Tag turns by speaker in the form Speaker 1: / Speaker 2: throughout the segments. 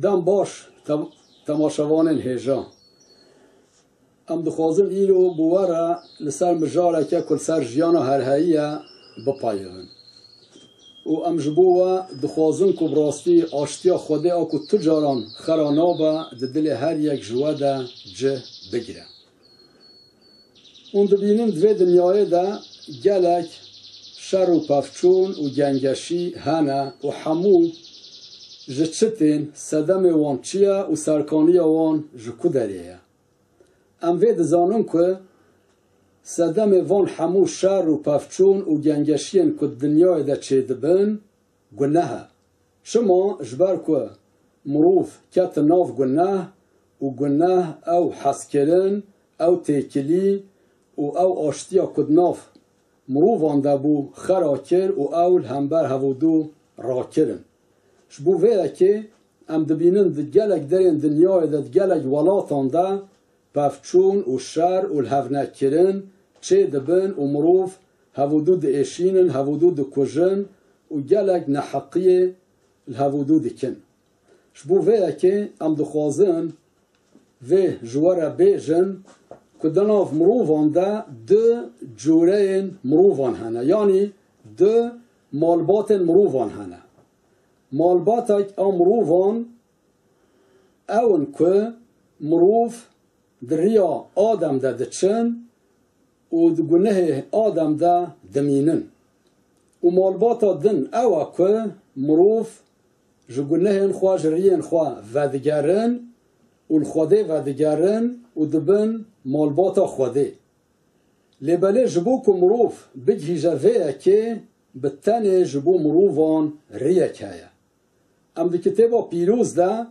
Speaker 1: دم باش تماشاوان هیجا ام دخوازم ایرو بواره لسر مجاره که کل سر جیانا هرهاییه بپایغن و ام جبوه دخوازم که براستی آشتیا خوده آکو تجاران خرانابه دل هر یک جوده جه بگیره اون دبینن دوی دنیای ده گلک شر و پفچون و گنگشی هنه و همو جچتین صدم وان چیه و سرکانی وان جکو دریه ام وید زانم که صدم وان همو شر و پفچون و گنگشین که دنیای ده چه دبن گناه شما جبر که مروف کت ناف گناه و گناه او حس کرن او تیکلی و او آشتیا کد ناف مروفان ده بو خراکر و اول همبر هودو راکرن شبو ویه که ام دبینن ده گلک درین دنیای ده گلک ولاتان ده پفچون و شر و الهفنک کرن چه دبن و مروف هودو ده اشینن هودو ده کجن و گلک نحقیه الهودو ده کن شبو ویه که ام دخوازن و جواره بیجن که دناف مروفان ده ده جوره مروفان هنه یعنی ده مالبات مروفان هنه مالباتک مروفان اون که مروف دریا آدم ده دچن و دگنه آدم ده دمینن و مالباتا دن او که مروف جگنه خواه جرین خواه ودگرن و الخوده ودگرن و دبن مالباتا خوده لباله جبو که مروف بگهی جوه که بتنه جبو مروفان ریه که ام دی کتابا پیروز ده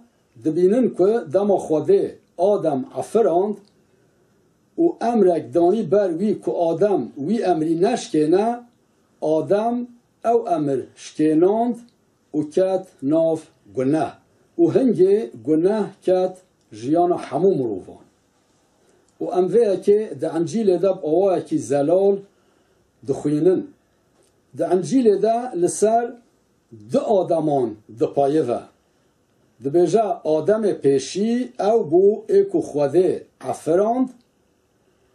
Speaker 1: دبینن که دما خوده آدم افراند و امرک دانی بر وی که آدم وی امری نشکنه آدم او امر شکناند و کت ناف گناه و هنگه گناه کت جیانا همو مروفان و اموه که ده انجیل ده بآوه که زلال دخوینن ده انجیل ده لسر ده آدمان ده پایوه ده بیجه آدم پیشی او بو ایکو خوده عفراند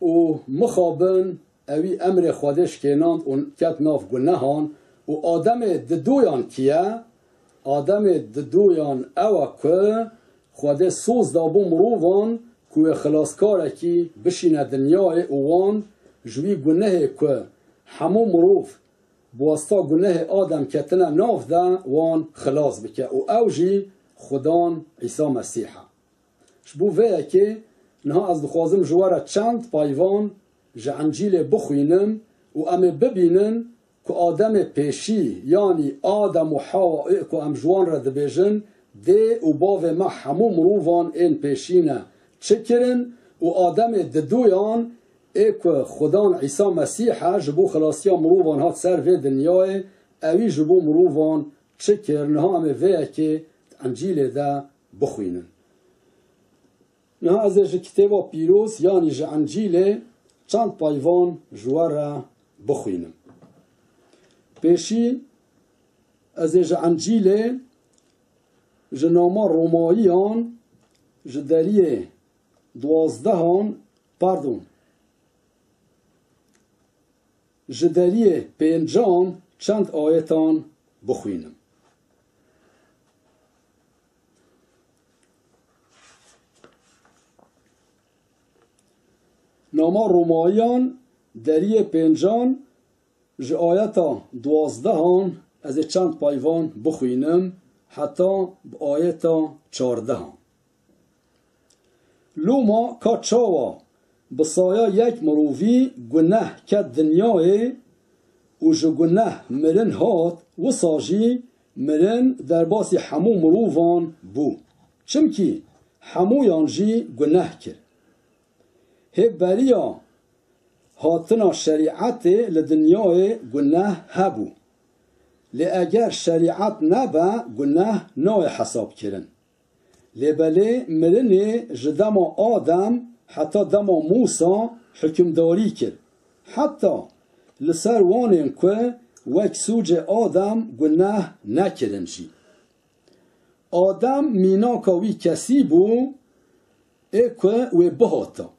Speaker 1: و مخابن اوی امر خوده شکناند و کت ناف گناهان و آدم ده دویان کیه آدم ده دویان او که خوده سوز دابو مروفان که خلاصکاره که بشینه دنیای اوان جوی گناه که همو مروف بواسطه گناه آدم کتنه ناف ده وان خلاص بکه و اوجی خدان عیسی مسیحه شبو ویه که نها از دخوازم جواره چند پایوان جه انجیل بخوینم و امه ببینن که آدم پیشی یعنی آدم و حوا که ام جوان را دبیجن ده و باوه ما همو مروفان این پیشینه چکرن و آدم ددویان ای که خدان عیسی مسیحه جبو خلاصیا مروفان هات سر و دنیای اوی جبو مروفان چکرن ها همه ویه که انجیل ده بخوینن نه از جه کتابا پیروز یعنی جه انجیل چند پایوان جواره بخوینم پیشی از جه انجیل جه ناما روماییان جه دریه 12 پاردون جه دریه 5 چند آیتان بخوینم ناما روماییان دریه 5 جه آیتا 12 از چند پایوان بخوینم حتی به آیتا 14 لوما که چاوا بسایا یک مروفی گناه که دنیای و جو گناه مرن هات و ساجی مرن در باسی همو مروفان بو چمکی همو یانجی گناه کرد هب بریا هاتنا شریعت لدنیای گناه هبو لی اگر شریعت نبا گناه نوع حساب کرن لی بله مرنه جدما آدم حتی دما موسا حکمداری کرد حتی لسر وانین که وک سوج آدم گناه نکرن جی آدم مینا کاوی کسی بو اکو و بهاتا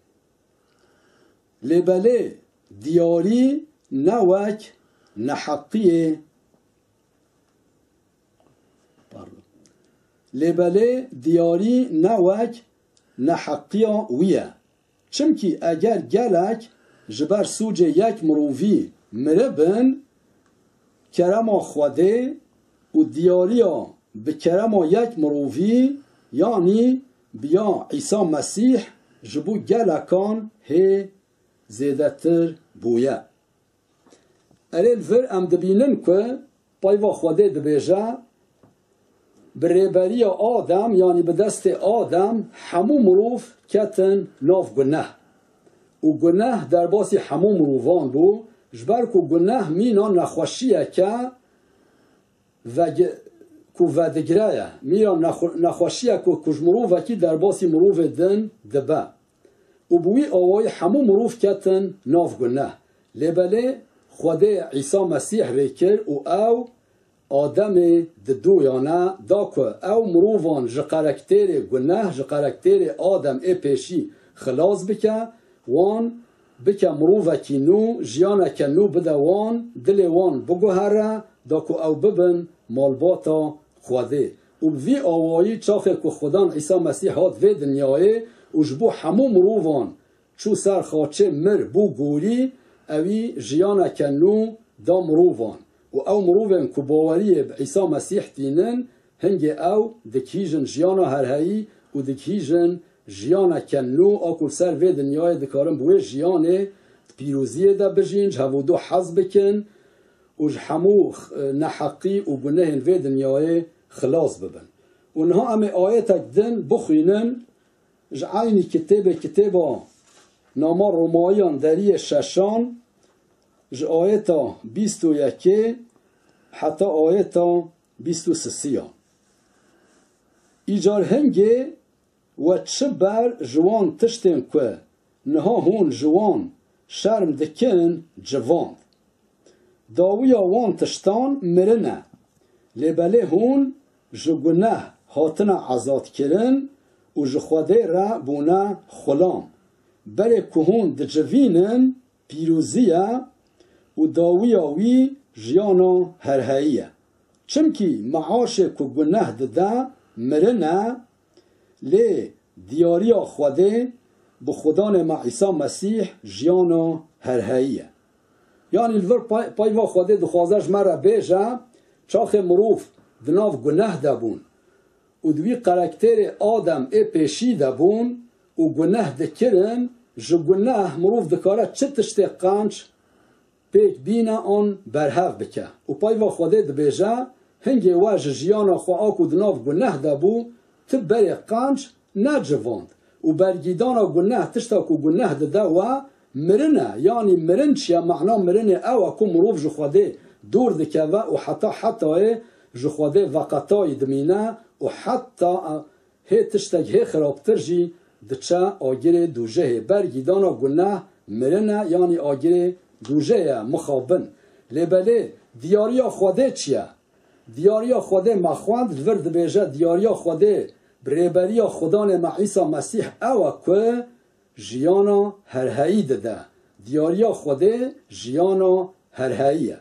Speaker 1: لبله دیاری نوک نحقیه لبله دیاری نوک نحقیا ویه چمکی اگر گلک جبر سوج یک مروفی مربن کرما خوده و دیاریا به کرما یک مروفی یعنی بیا عیسی مسیح جبو گلکان هی زیدتر بویه اریل ور ام دبینن که پایوا خوده دبیجه برهبری آدم یعنی به دست آدم همو مروف کتن ناف گناه و گناه در باسی همو مروفان بو جبر که گناه مینا نخوشیه که کو ودگرایه میرا نخوشیه که کج مروفه کی در باسی مروف دن دبه و بوی آوای همو مروف کتن ناف گناه لبله خود عیسی مسیح ریکر و او آدم دویانه دا که او مروفان جه قرکتر گناه جه قرکتر آدم ای پیشی خلاص بکه وان بکه مروفه کی نو جیانه که نو بده وان دل وان بگوهره دا که او ببن مالباتا خوده و بوی آوایی چاخه که خودان عیسی مسیح هات وی دنیای و جبو همو مروفان چو سر خاچه مر بو گوری اوی جیانه که نو دا مروفان و او مروفن که باوری عیسی مسیح دینن هنگ او دکیجن جیانا هرهایی و دکیجن جیانا کنو آکل سر وی دنیای دکارن بوی جیانه پیروزیه دا بجین جهو دو حظ بکن و همو نحقی و گناهن وی دنیای خلاص ببن و انها امی آیتک دن بخوینن جعینی کتابا ناما رومایان دری ششان ج آیتا 21 حتی آیتا 23 ایجار هنگه و چه بر جوان تشتن که نها هون جوان شرم دکن جوان داویا وان تشتان مرنه لبله هون جگنه هاتنا عزاد کرن و جخواده را بونه خلام بله که هون دجوینن پیروزیه و داویاوی جیانا هرهاییه چمکی معاش که گناه دده مرنه لی دیاریا خوده بخودان مع عیسی مسیح جیانا هرهاییه یعنی الور پایوا خوده دخوازش مره بیجه چاخ مروف دناف گناه دبون و دوی قرکتر آدم ای پیشی دبون و گناه دکرن جو گناه مروف دکاره چه تشتی قنچ پیک بینا آن برهف بکه و پایوا خوده دبیجه هنگی واج جیانا خواه آکو دناف گناه دبو تب بری قنچ نجواند و برگیدانا گناه تشتا کو گناه دده و مرنه یعنی مرن چیه معنا مرنه او اکو مروف جو خوده دور دکه و حتی جو خوده وقتای دمینه و حتی هی تشتگ هی خرابتر جی دچه آگیر دوجه برگیدانا گناه مرنه یعنی آگیر دوجه مخابن لبله دیاریا خوده چیه؟ دیاریا خوده مخواند ورد بیجه دیاریا خوده برهبریا خدان مع عیسی مسیح او که جیانا هرهایی دده دیاریا خوده جیانا هرهاییه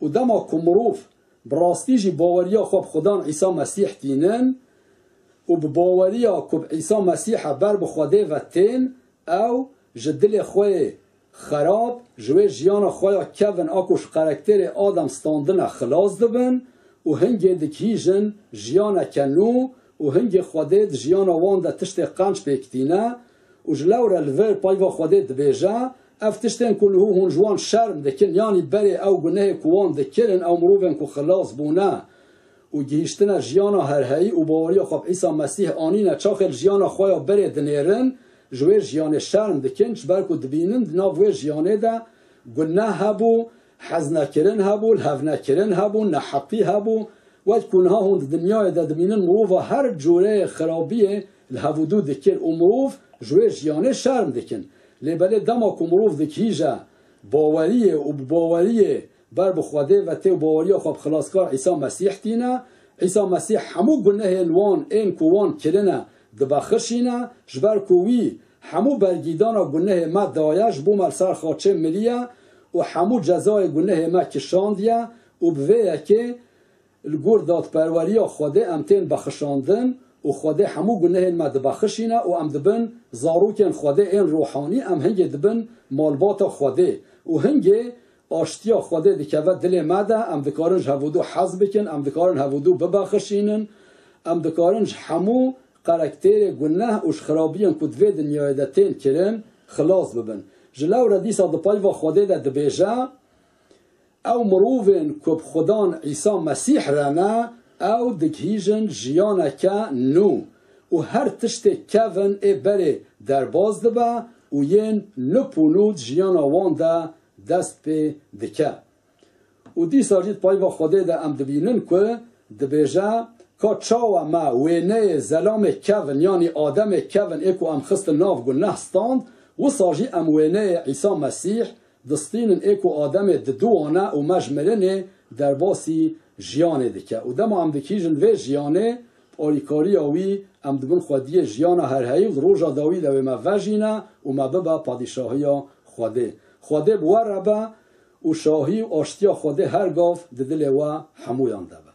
Speaker 1: و دما کمروف براستی جی باوریا خوب خدان عیسی مسیح دینن و باوریا کب عیسی مسیح بر بخوده و تین او جدل خوی خراب جوی جیانا خویا کون آکوش قرکتر آدم ستاندن خلاص دبن و هنگی دکیجن جیانا کنو و هنگی خوده جیانا وان ده تشت قنچ بکتینه و جلور الور پایوا خوده دبیجه افتشتن کل هون جوان شرم دکن یعنی بری او گناه کوان دکرن او مروفن کو خلاص بونه و گیشتن جیانا هرهایی و باوریا خواب عیسی مسیح آنینه چاخل جیانا خویا بری دنیرن جوی جیان شرم دکن چبرکو دبینن دناوی جیانه ده گناه هبو حزنه کرن هبو الهونه کرن هبو نحقی هبو وقت کنها هون دنیای ده دبینن مروفا هر جوره خرابیه الهودو دکن و مروف جوی جیانه شرم دکن لبله دما که مروف دکیجه باوریه و باوریه بر بخواده و تی باوریه خواب خلاصکار عیسی مسیح دینه عیسی مسیح همو گناه وان این کوان کرنه دبخشینه جبر کوی همو برگیدانا گناه ما دایش بو ملسر خاچه ملیه و همو جزای گناه ما کشاندیه و بویه که الگور داد پروریا خوده امتین بخشاندن و خوده همو گناه ما دبخشینه و ام دبن زاروکن خوده این روحانی ام هنگه دبن مالبات خوده و هنگه آشتیا خوده دکوه دل ماده ام دکارنج هودو حز بکن ام دکارن هودو ببخشینن ام دکارنج همو قرکتیر گناه وش خرابیان کدوه دنیای دتین کرن خلاص ببن جلاو ردیسا دپای و خوده ده دبیجه او مروفن کب خدان عیسی مسیح رانه او دگهیجن جیانه که نو و هر تشت کون ای بره در باز دبه و ین نپونود جیانه وان ده دست پی دکه و دی ساجید پای و خوده ده ام دبینن که دبیجه که چاو ما وینه زلام کون یعنی آدم کون ایکو ام خست ناف گناه ستاند و ساجی ام وینه عیسی مسیح دستینن ایکو آدم ددوانه و مجمرنه در باسی جیانه دکه و دم ام دکیجن و جیانه آلیکاری آوی ام دبن خودی جیانه هر هایی و روژا داوید و ما وجینه و ما ببا پادشاهی خوده بوار ربا و شاهی و آشتیا خوده هر گاف ددل و همویان دبا